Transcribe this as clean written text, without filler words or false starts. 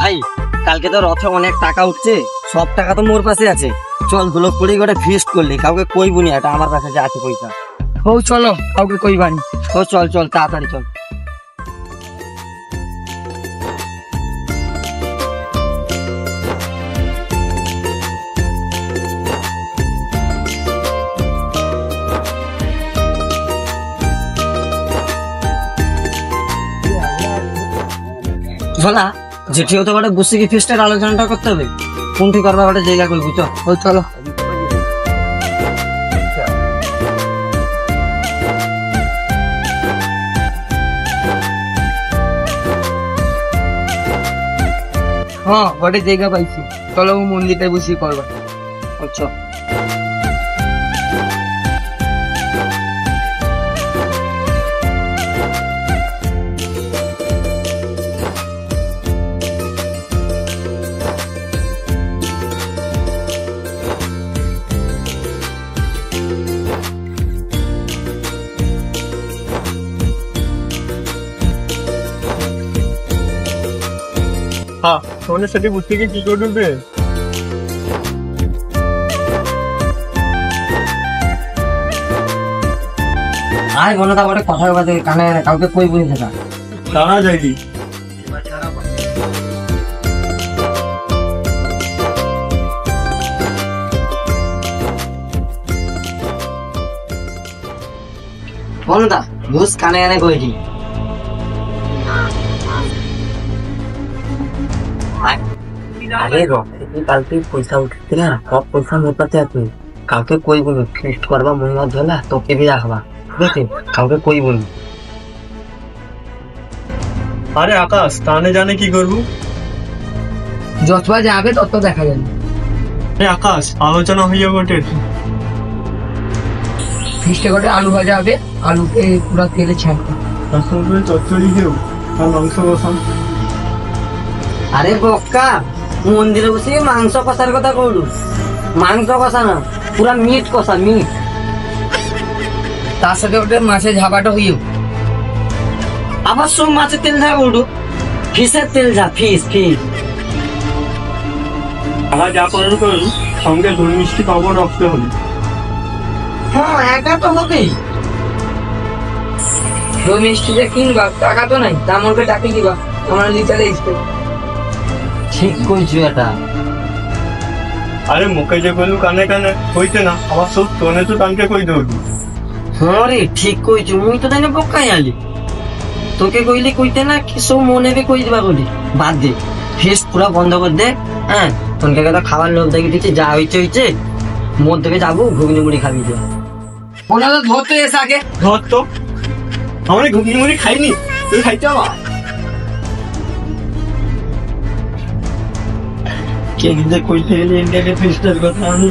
ভাই কালকে তো রথে অনেক টাকা উঠছে, সব টাকা তো মোর পাশে আছে। চল দুলোক করে গোটা ফিস্ট করলি, কাউকে কইবনি, এটা আমার কাছে যে আছে পয়সা। ও চলো, কাউকে কইবানি। ও চল চল তাড়াতাড়ি চল। চলা যেটি হতে পারে বসে কি ফিস্টের আলোচনাটা করতে হবে, কোনটি করবা ওটা জায়গা করবি। চল ও চলো। হ্যাঁ গোটে জায়গা পাইছি, চলো ও মন্দিরটাই বসে করবা। আচ্ছা হ্যাঁ তোমাদের সাথে বুঝতে গিয়ে কি করে ঢুকবে? আয় বলো তা বলে কথা বলতে কানে কাউকে কই বলি থাকা দাঁড়া যাইনি। বলো তা বুঝ কানে কানে কইটি। আরে রথে কালকে পয়সা উঠতে না, সব পয়সা মোর পাতে আছে। কাউকে কই বলবি ফিস্ট করবা মহিমা ধলা তোকে বি রাখবা, ঠিক আছে? কাউকে কই বলবি। আরে আকাশ তাহলে জানে কি করবো? যতবার যাবে তত দেখা যাবে। আকাশ আলোচনা হইয়া বটে, ফিস্টে করে আলু ভাজা হবে, আলুকে পুরো তেলে ছাঁকবে। চচ্চড়ি কেউ আর মাংস বসান। আরে বক্কা মন্দিরে বসে মাংস কষার কথা কইলু, মাংস কষা না পুরা মিট কষা, মিট। তার সাথে ওটা মাছের ঝাপাটা হইও। আবার সব মাছের তেল যা বলু, ফিসের তেল যা, ফিস ফিস। আবার যা করার করুন, সঙ্গে দই মিষ্টি পাবো রাখতে হলে। হ্যাঁ একা তো হবেই। দই মিষ্টি যে কিনবা টাকা তো নাই, তা আমাকে টাকা দিবা, আমার লিটারে স্প্রে। ঠিক কইছো এটা। আরে মুখে যে বললু কানে কানে হইতে না, আবার সব তোনে তো কানকে কই দৌড়ি। হ্যাঁ রে ঠিক কইছো, মুই তো তাই বক্কাই আলি। তোকে কইলে কইতে না কি সব মনে বে কই দিবা বলি। বাদ দে, ফিস্ট পুরা বন্ধ করে দে। হ্যাঁ তোনকে কথা খাবার লোভ দেখি দিচ্ছি, যা হইছে হইছে। মোর থেকে যাবো ঘুগনি মুড়ি খাবি যা। ওনা তো ধরতে এসে আগে ধর তো, আমার ঘুগনি মুড়ি খাইনি, তুই খাইতে আমার। কে কিন্তু কইতে গেলে ইন্ডিয়াকে ফিস্টের কথা আমি